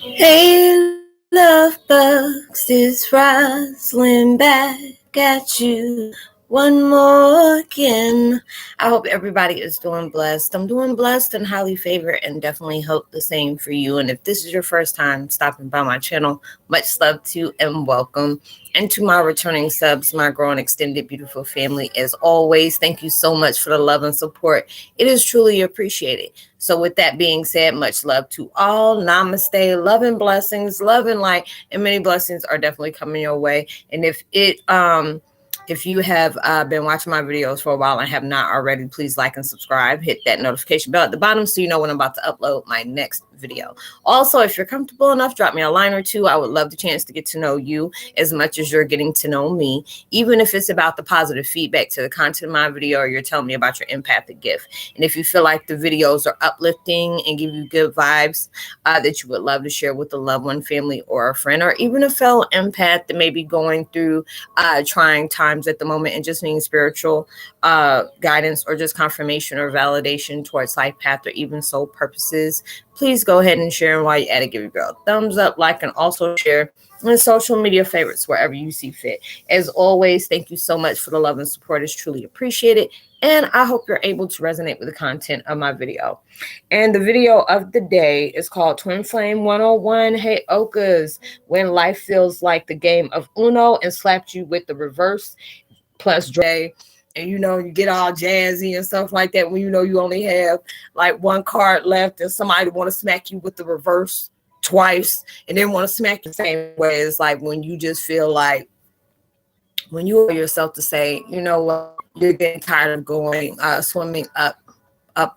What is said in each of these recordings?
Hey, love bugs, it's Roslynn back at you one more again. I hope everybody is doing blessed. I'm doing blessed and highly favored, and definitely hope the same for you. And if this is your first time stopping by my channel, much love to you and welcome. And to my returning subs, my growing extended beautiful family, as always, thank you so much for the love and support. It is truly appreciated. So with that being said, much love to all. Namaste, love and blessings, love and light, and many blessings are definitely coming your way. And if you have been watching my videos for a while and have not already, please like and subscribe. Hit that notification bell at the bottom so you know when I'm about to upload my next video. Also, if you're comfortable enough, drop me a line or two. I would love the chance to get to know you as much as you're getting to know me, even if it's about the positive feedback to the content of my video or you're telling me about your empathic gift. And if you feel like the videos are uplifting and give you good vibes that you would love to share with a loved one, family, or a friend, or even a fellow empath that may be going through trying times at the moment and just needing spiritual guidance or just confirmation or validation towards life path or even soul purposes, please go ahead and share. And while you're at it, give your girl a thumbs up, like, and also share on social media favorites wherever you see fit. As always, thank you so much for the love and support. It's truly appreciated. And I hope you're able to resonate with the content of my video. And the video of the day is called Twin Flame 101 Heyokas, when life feels like the game of Uno and slapped you with the reverse plus Dre. And you get all jazzy and stuff like that when you only have like one card left and somebody want to smack you with the reverse twice and then want to smack you the same way. It's like when you just feel like when you allow yourself to say, you know what, you're getting tired of going swimming up a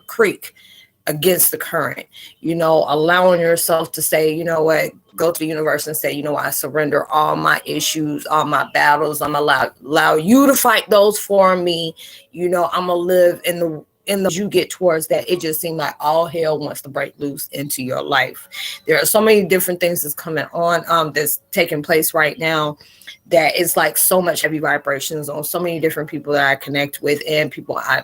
creek against the current, allowing yourself to say, you know what, go to the universe and say, I surrender all my issues, all my battles. I'm allow you to fight those for me. I'm gonna live in the you get towards that. It just seemed like all hell wants to break loose into your life. There are so many different things that's coming on that's taking place right now that it's like so much heavy vibrations on so many different people that I connect with and people I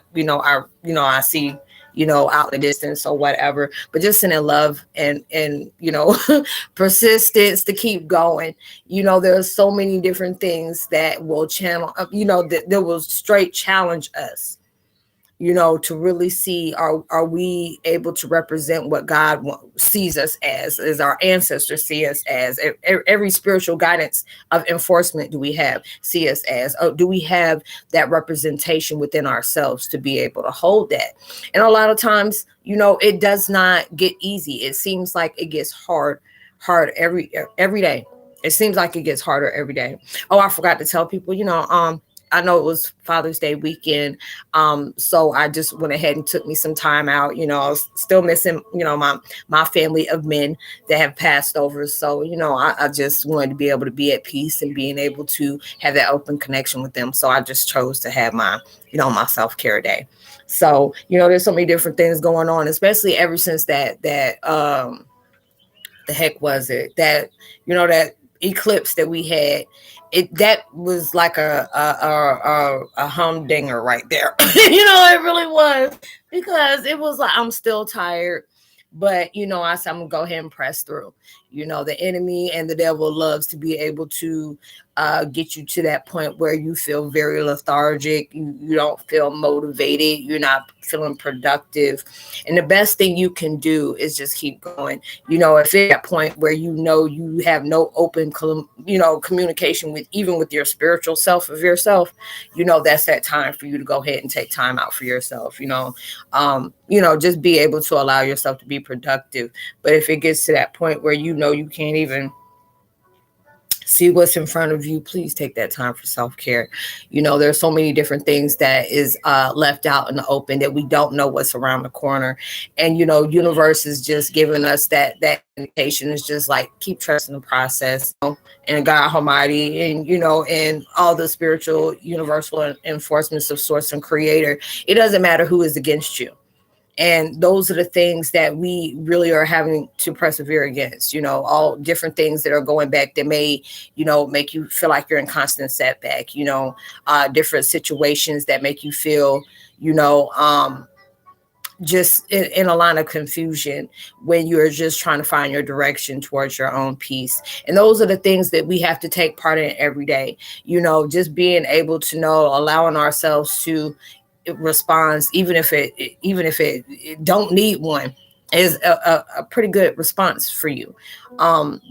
see out in the distance or whatever, but just sending love and persistence to keep going. There's so many different things that will channel that will straight challenge us, to really see, are we able to represent what God sees us as our ancestors see us as, every spiritual guidance of enforcement do we have, see us as, do we have that representation within ourselves to be able to hold that? And a lot of times, it does not get easy. It seems like it gets hard every day. It seems like it gets harder every day. Oh, I forgot to tell people, I know it was Father's Day weekend. So I just went ahead and took me some time out. I was still missing, my family of men that have passed over. So, I just wanted to be able to be at peace and being able to have that open connection with them. So I just chose to have my, my self-care day. So, there's so many different things going on, especially ever since that the heck was it that, that eclipse that we had. That was like a humdinger right there. It really was, because it was like, I'm still tired, but I said, I'm gonna go ahead and press through. The enemy and the devil loves to be able to get you to that point where you feel very lethargic. You don't feel motivated. You're not feeling productive. And the best thing you can do is just keep going. If it's that point where you have no open communication with even with your spiritual self of yourself, that's that time for you to go ahead and take time out for yourself. Just be able to allow yourself to be productive. But if it gets to that point where you can't even see what's in front of you, please take that time for self-care. There's so many different things that is left out in the open that we don't know what's around the corner. And universe is just giving us that indication. Is just like, keep trusting the process, and God Almighty, and and all the spiritual universal enforcements of source and creator. It doesn't matter who is against you. And those are the things that we really are having to persevere against, all different things that are going back that may, make you feel like you're in constant setback, different situations that make you feel, just in a line of confusion when you're just trying to find your direction towards your own peace. And those are the things that we have to take part in every day. Just being able to know, allowing ourselves to respond, even if it don't need one, is a pretty good response for you.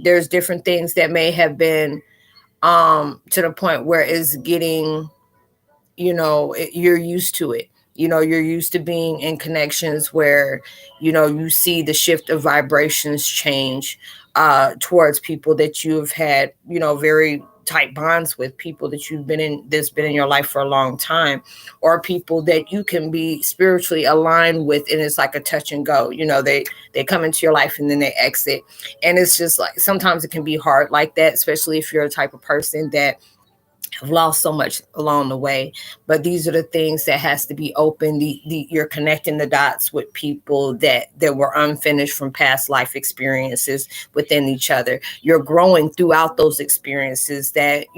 There's different things that may have been to the point where it's getting, you're used to it. You're used to being in connections where, you see the shift of vibrations change towards people that you've had, very tight bonds with, people that you've been in, that's been in your life for a long time, or people that you can be spiritually aligned with, and it's like a touch and go. They come into your life and then they exit, and it's just like sometimes it can be hard like that, especially if you're a type of person that have lost so much along the way. But these are the things that has to be open. You're connecting the dots with people that were unfinished from past life experiences within each other. You're growing throughout those experiences that,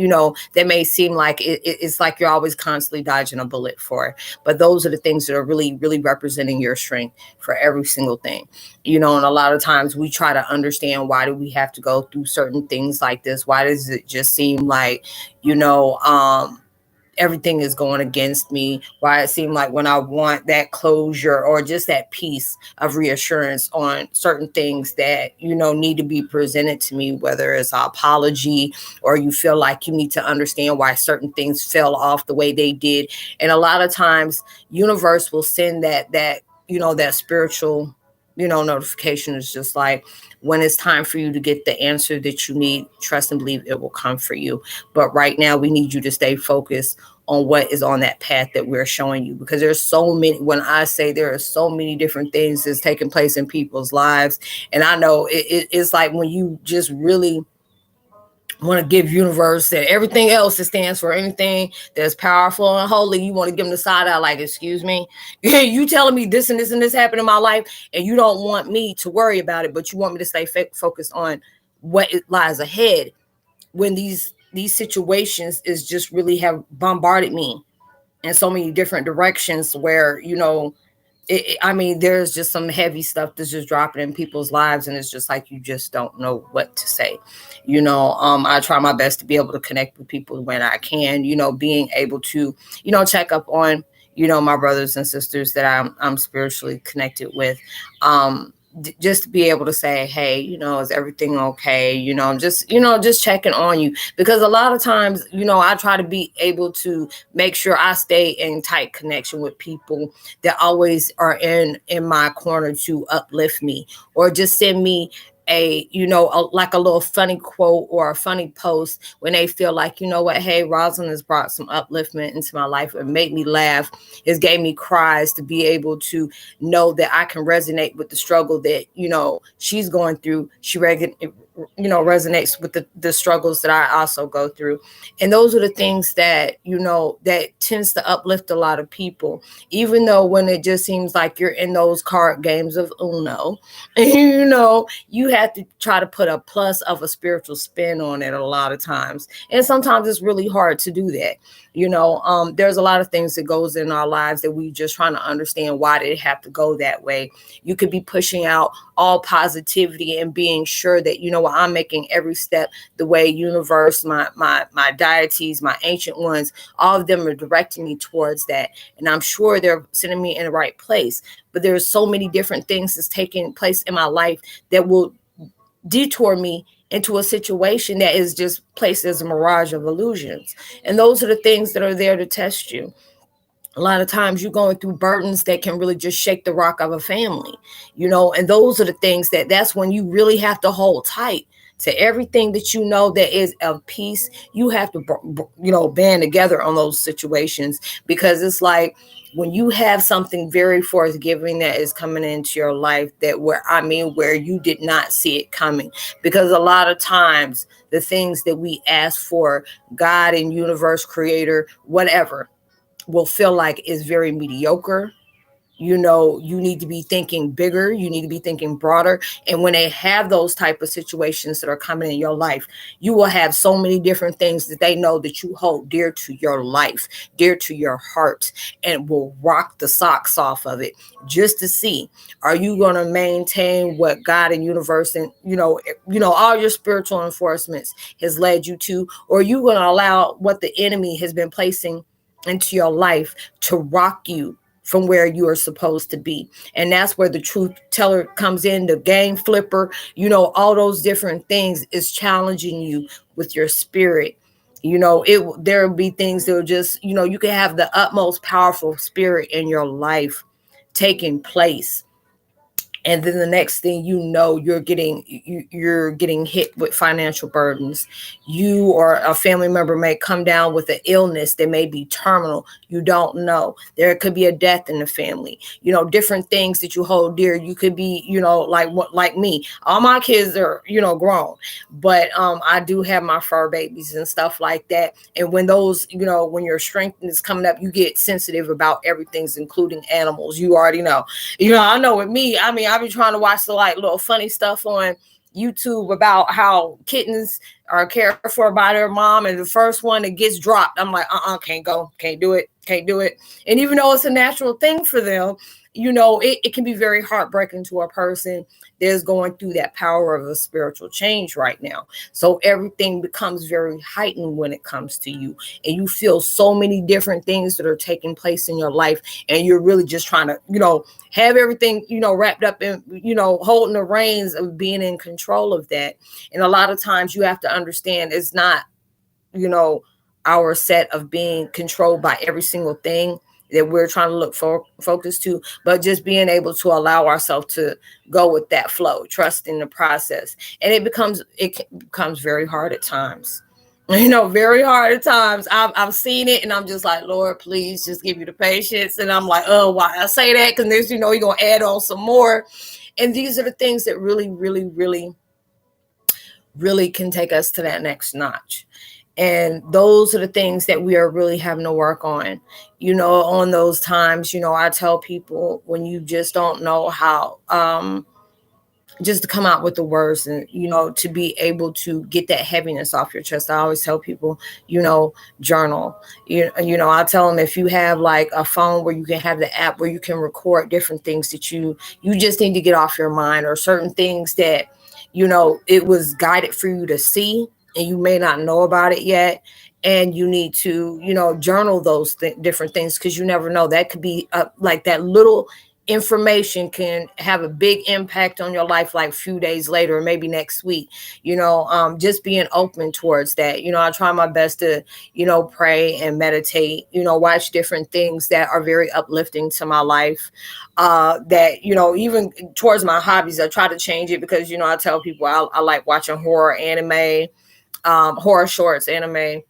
that may seem like it's like you're always constantly dodging a bullet for. But those are the things that are really, really representing your strength for every single thing. And a lot of times we try to understand, why do we have to go through certain things like this? Why does it just seem like, everything is going against me? Why it seemed like when I want that closure or just that piece of reassurance on certain things that, need to be presented to me, whether it's an apology or you feel like you need to understand why certain things fell off the way they did. And a lot of times universe will send that spiritual, notification. Is just like, when it's time for you to get the answer that you need, trust and believe it will come for you. But right now we need you to stay focused on what is on that path that we're showing you, because there's so many, when I say there are so many different things that's taking place in people's lives. And I know it's like when you just really want to give universe that everything else that stands for anything that's powerful and holy, you want to give them the side out, like, excuse me, you telling me this and this and this happened in my life, and you don't want me to worry about it, but you want me to stay focused on what it lies ahead, when these situations is just really have bombarded me in so many different directions where, there's just some heavy stuff that's just dropping in people's lives, and it's just like you just don't know what to say. I try my best to be able to connect with people when I can. Being able to, check up on, my brothers and sisters that I'm spiritually connected with. Just to be able to say, hey, is everything okay? Just checking on you, because a lot of times, I try to be able to make sure I stay in tight connection with people that always are in my corner to uplift me, or just send me like a little funny quote or a funny post when they feel like, what, hey, Roslynn has brought some upliftment into my life and made me laugh. It's gave me cries to be able to know that I can resonate with the struggle that, she's going through. She resonates with the struggles that I also go through. And those are the things that, that tends to uplift a lot of people, even though when it just seems like you're in those card games of Uno, you have to try to put a plus of a spiritual spin on it a lot of times. And sometimes it's really hard to do that. There's a lot of things that goes in our lives that we just trying to understand why did it have to go that way. You could be pushing out all positivity and being sure that, I'm making every step the way universe, my deities, my ancient ones, all of them are directing me towards that. And I'm sure they're sending me in the right place. But there's so many different things that's taking place in my life that will detour me into a situation that is just placed as a mirage of illusions. And those are the things that are there to test you. A lot of times you're going through burdens that can really just shake the rock of a family, and those are the things that's when you really have to hold tight to everything that that is of peace. You have to, band together on those situations, because it's like when you have something very forthgiving that is coming into your life where you did not see it coming. Because a lot of times the things that we ask for, God and universe, creator, whatever, will feel like is very mediocre, You need to be thinking bigger, you need to be thinking broader. And when they have those type of situations that are coming in your life, you will have so many different things that they know that you hold dear to your life, dear to your heart, and will rock the socks off of it, just to see, are you going to maintain what God and universe and all your spiritual enforcements has led you to, or are you going to allow what the enemy has been placing into your life to rock you from where you are supposed to be? And that's where the truth teller comes in, the game flipper, all those different things is challenging you with your spirit. There'll be things that will just, you can have the utmost powerful spirit in your life taking place, and then the next thing you know, you're getting hit with financial burdens. You or a family member may come down with an illness that may be terminal. You don't know. There could be a death in the family. Different things that you hold dear. You could be, like me. All my kids are, grown, but I do have my fur babies and stuff like that. And when those, when your strength is coming up, you get sensitive about everything's, including animals. You already know. I know with me, I mean, I've been trying to watch the little funny stuff on YouTube about how kittens are cared for by their mom, and the first one that gets dropped, I'm like, can't go, can't do it. And even though it's a natural thing for them, it can be very heartbreaking to a person that's going through that power of a spiritual change right now. So everything becomes very heightened when it comes to you, and you feel so many different things that are taking place in your life, and you're really just trying to, have everything, wrapped up in, holding the reins of being in control of that. And a lot of times you have to understand it's not, our set of being controlled by every single thing that we're trying to look for focus to, but just being able to allow ourselves to go with that flow, trusting the process. And it becomes very hard at times. Very hard at times. I've seen it, and I'm just like, Lord, please just give me the patience. And I'm like, oh, why I say that? Because there's, you're going to add on some more. And these are the things that really, really, really, really can take us to that next notch. And those are the things that we are really having to work on, on those times. I tell people, when you just don't know how, just to come out with the words, and, to be able to get that heaviness off your chest. I always tell people, journal. I tell them, if you have like a phone where you can have the app where you can record different things that you just need to get off your mind, or certain things that, it was guided for you to see, and you may not know about it yet. And you need to, journal those different things, because you never know. That could be like that little information can have a big impact on your life, like a few days later, or maybe next week. Just being open towards that. I try my best to, pray and meditate, watch different things that are very uplifting to my life. That, even towards my hobbies, I try to change it, because, I tell people I like watching horror anime, horror shorts, anime,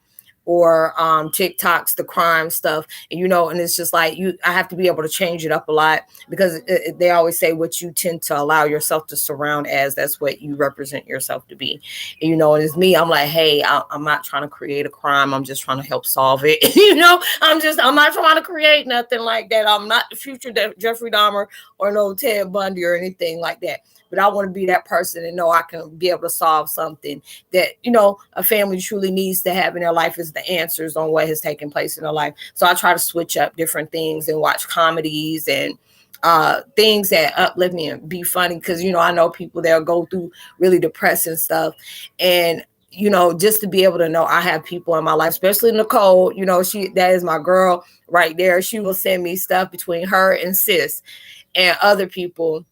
or TikToks, the crime stuff, and it's just like, I have to be able to change it up a lot, because they always say what you tend to allow yourself to surround as, that's what you represent yourself to be. And it's me. I'm like, hey, I'm not trying to create a crime. I'm just trying to help solve it. I'm not trying to create nothing like that. I'm not the future Jeffrey Dahmer or no Ted Bundy or anything like that. But I want to be that person and know I can be able to solve something that, a family truly needs to have in their life, is the answers on what has taken place in their life. So I try to switch up different things and watch comedies and things that uplift me and be funny. Because, I know people that go through really depressing stuff. And, just to be able to know I have people in my life, especially Nicole, that is my girl right there. She will send me stuff between her and sis and other people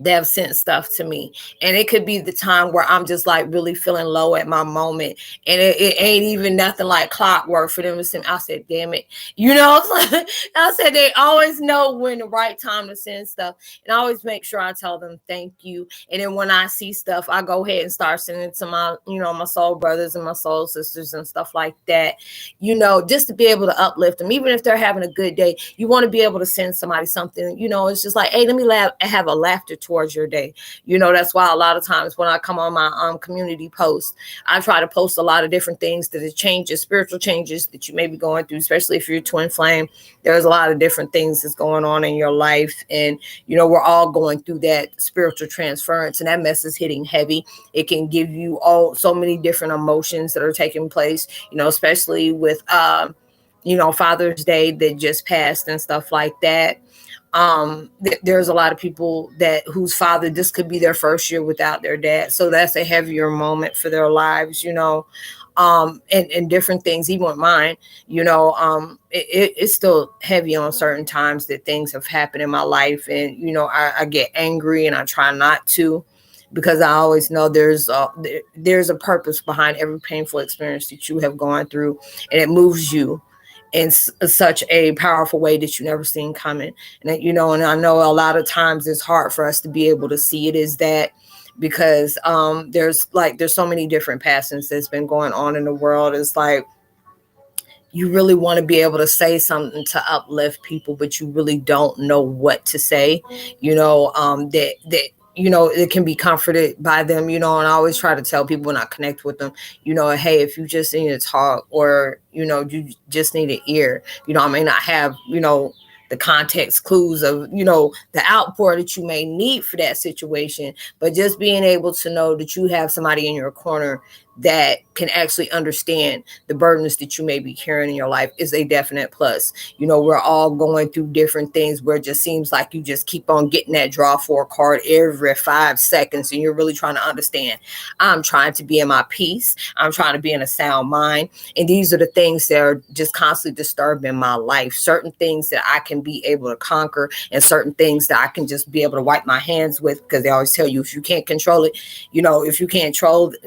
that have sent stuff to me. And it could be the time where I'm just like really feeling low at my moment, and it ain't even nothing like clockwork for them to send. I said, damn it. I said, they always know when the right time to send stuff. And I always make sure I tell them thank you. And then when I see stuff, I go ahead and start sending it to my, my soul brothers and my soul sisters and stuff like that, just to be able to uplift them. Even if they're having a good day, you want to be able to send somebody something, it's just like, hey, let me have a laughter towards your day. That's why a lot of times when I come on my community post, I try to post a lot of different things that it changes, spiritual changes that you may be going through, especially if you're twin flame. There's a lot of different things that's going on in your life. And, we're all going through that spiritual transference, and that mess is hitting heavy. It can give you all so many different emotions that are taking place, especially with, Father's Day that just passed and stuff like that. There's a lot of people that whose father, this could be their first year without their dad, so that's a heavier moment for their lives, and different things. Even with mine, it's still heavy on certain times that things have happened in my life, and I get angry and I try not to, because I always know there's a purpose behind every painful experience that you have gone through, and it moves you in such a powerful way that you never seen coming. And and I know a lot of times it's hard for us to be able to see it as that, because there's so many different passings that's been going on in the world. It's like you really want to be able to say something to uplift people, but you really don't know what to say. It can be comforted by them, and I always try to tell people when I connect with them, hey, if you just need to talk, or you just need an ear, I may not have the context clues of the outpour that you may need for that situation, but just being able to know that you have somebody in your corner that can actually understand the burdens that you may be carrying in your life is a definite plus. We're all going through different things where it just seems like you just keep on getting that draw for a card every 5 seconds, and you're really trying to understand. I'm trying to be in my peace. I'm trying to be in a sound mind. And these are the things that are just constantly disturbing my life. Certain things that I can be able to conquer, and certain things that I can just be able to wipe my hands with, because they always tell you, if you can't control it, if you can't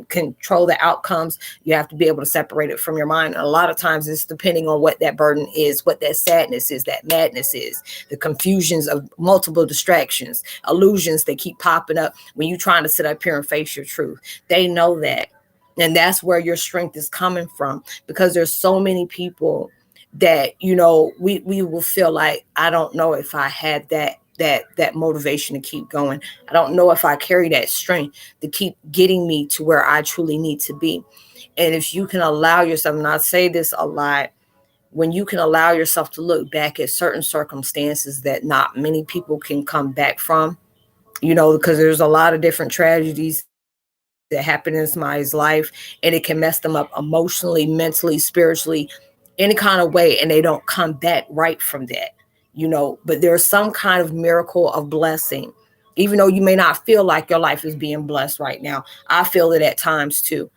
control the outcomes, you have to be able to separate it from your mind. And a lot of times it's depending on what that burden is, what that sadness is, that madness is, the confusions of multiple distractions, illusions that keep popping up when you're trying to sit up here and face your truth. They know that. And that's where your strength is coming from, because there's so many people that, we will feel like, I don't know if I had that motivation to keep going. I don't know if I carry that strength to keep getting me to where I truly need to be. And if you can allow yourself, and I say this a lot, when you can allow yourself to look back at certain circumstances that not many people can come back from, because there's a lot of different tragedies that happen in somebody's life, and it can mess them up emotionally, mentally, spiritually, any kind of way, and they don't come back right from that. But there's some kind of miracle of blessing, even though you may not feel like your life is being blessed right now. I feel it at times too.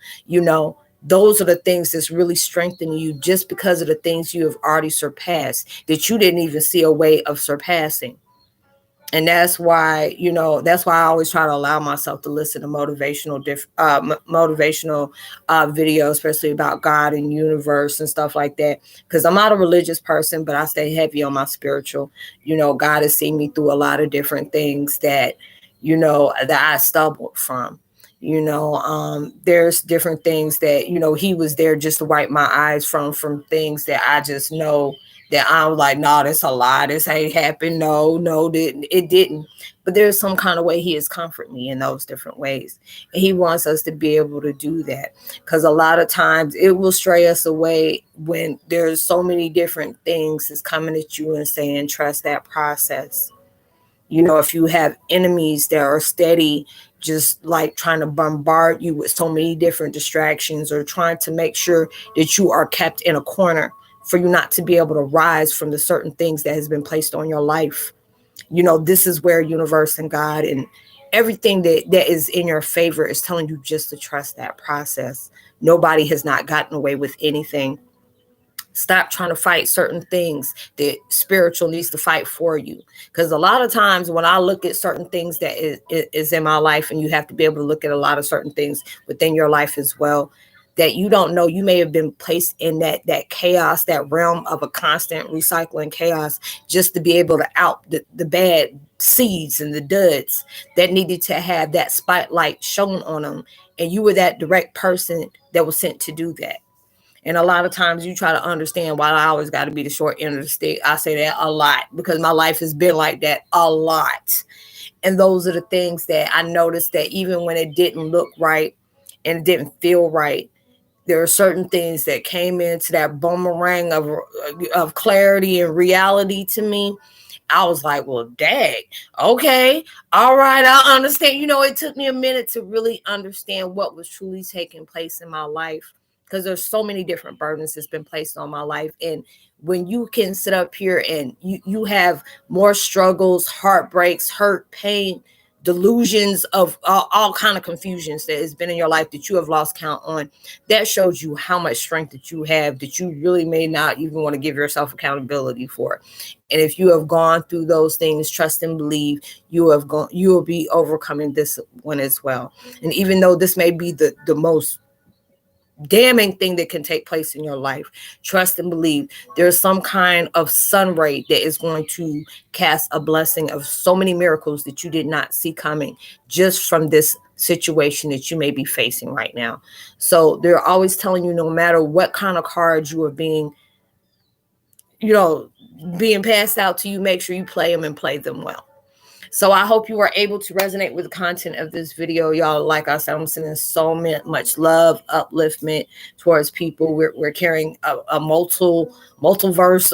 Those are the things that's really strengthening you, just because of the things you have already surpassed that you didn't even see a way of surpassing. And that's why I always try to allow myself to listen to motivational videos, especially about God and universe and stuff like that, because I'm not a religious person, but I stay heavy on my spiritual. God has seen me through a lot of different things that I stumbled from. There's different things that he was there just to wipe my eyes from things that I just know that I'm like, no, that's a lie. This ain't happened. No, it didn't. But there's some kind of way he has comforted me in those different ways. And he wants us to be able to do that, because a lot of times it will stray us away when there's so many different things that's coming at you and saying, trust that process. If you have enemies that are steady, just like trying to bombard you with so many different distractions, or trying to make sure that you are kept in a corner for you not to be able to rise from the certain things that has been placed on your life. This is where universe and God and everything that is in your favor is telling you just to trust that process. Nobody has not gotten away with anything. Stop trying to fight certain things that spiritual needs to fight for you. Because a lot of times when I look at certain things that is in my life, and you have to be able to look at a lot of certain things within your life as well, that you don't know, you may have been placed in that chaos, that realm of a constant recycling chaos, just to be able to out the bad seeds and the duds that needed to have that spotlight shown on them. And you were that direct person that was sent to do that. And a lot of times you try to understand why I always got to be the short end of the stick. I say that a lot because my life has been like that a lot. And those are the things that I noticed, that even when it didn't look right and it didn't feel right, there are certain things that came into that boomerang of clarity and reality to me. I was like, well, dang, okay, all right, I understand. It took me a minute to really understand what was truly taking place in my life, because there's so many different burdens that's been placed on my life. And when you can sit up here and you have more struggles, heartbreaks, hurt, pain, delusions of all kind of confusions that has been in your life that you have lost count on, that shows you how much strength that you have, that you really may not even want to give yourself accountability for. And if you have gone through those things, trust and believe you will be overcoming this one as well. And even though this may be the most damning thing that can take place in your life, trust and believe there's some kind of sun ray that is going to cast a blessing of so many miracles that you did not see coming, just from this situation that you may be facing right now. So they're always telling you, no matter what kind of cards you are being passed out to you, make sure you play them and play them well. So I hope you are able to resonate with the content of this video, y'all. Like I said, I'm sending so much love, upliftment towards people. We're carrying a multiverse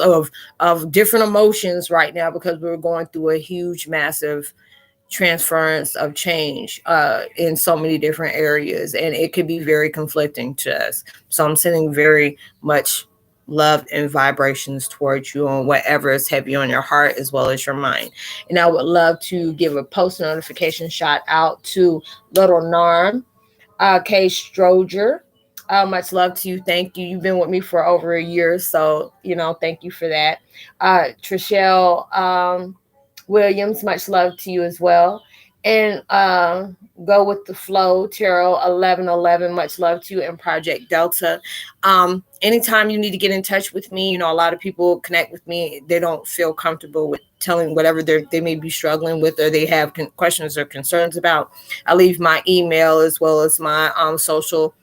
of different emotions right now, because we're going through a huge, massive transference of change in so many different areas, and it could be very conflicting to us. So I'm sending very much love and vibrations towards you on whatever is heavy on your heart as well as your mind. And I would love to give a post notification shout out to Little Narm, Kay Stroger. Much love to you. Thank you. You've been with me for over a year, so thank you for that. Trishelle Williams, much love to you as well. And Go With the Flow, Tarot 1111, much love to you. And Project Delta. Anytime you need to get in touch with me, a lot of people connect with me, they don't feel comfortable with telling whatever they may be struggling with, or they have questions or concerns about. I leave my email as well as my social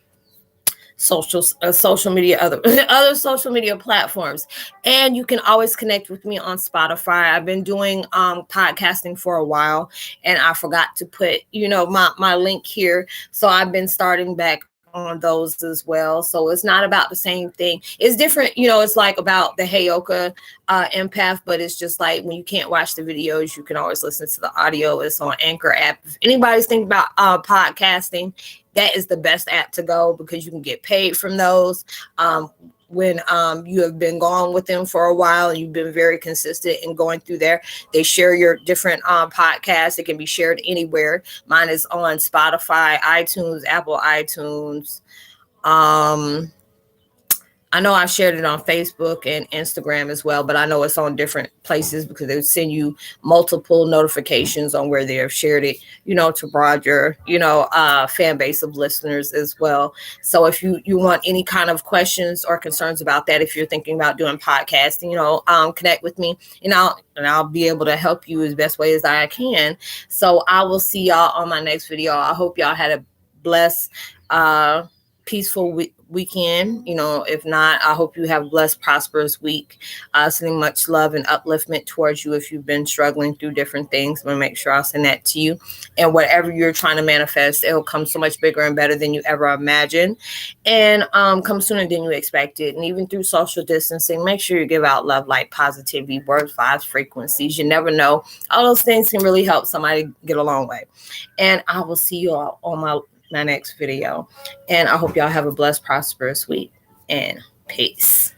media, other social media platforms. And you can always connect with me on Spotify. I've been doing podcasting for a while, and I forgot to put my link here, so I've been starting back on those as well. So it's not about the same thing. It's different. It's like about the Heyoka empath, but it's just like when you can't watch the videos, you can always listen to the audio. It's on Anchor app. If anybody's thinking about podcasting, that is the best app to go, because you can get paid from those. When you have been gone with them for a while and you've been very consistent in going through there, they share your different podcasts. It can be shared anywhere. Mine is on Spotify, iTunes, Apple iTunes. I know I've shared it on Facebook and Instagram as well, but I know it's on different places because they send you multiple notifications on where they have shared it, to broad your, fan base of listeners as well. So if you want any kind of questions or concerns about that, if you're thinking about doing podcasting, connect with me, and I'll be able to help you as best way as I can. So I will see y'all on my next video. I hope y'all had a blessed, peaceful weekend. If not, I hope you have a blessed, prosperous week. Sending much love and upliftment towards you. If you've been struggling through different things, I'm gonna make sure I'll send that to you. And whatever you're trying to manifest, it'll come so much bigger and better than you ever imagined, and come sooner than you expected. And even through social distancing, make sure you give out love, light, positivity, words, vibes, frequencies. You never know, all those things can really help somebody get a long way. And I will see you all on my next video. And I hope y'all have a blessed, prosperous week. And peace.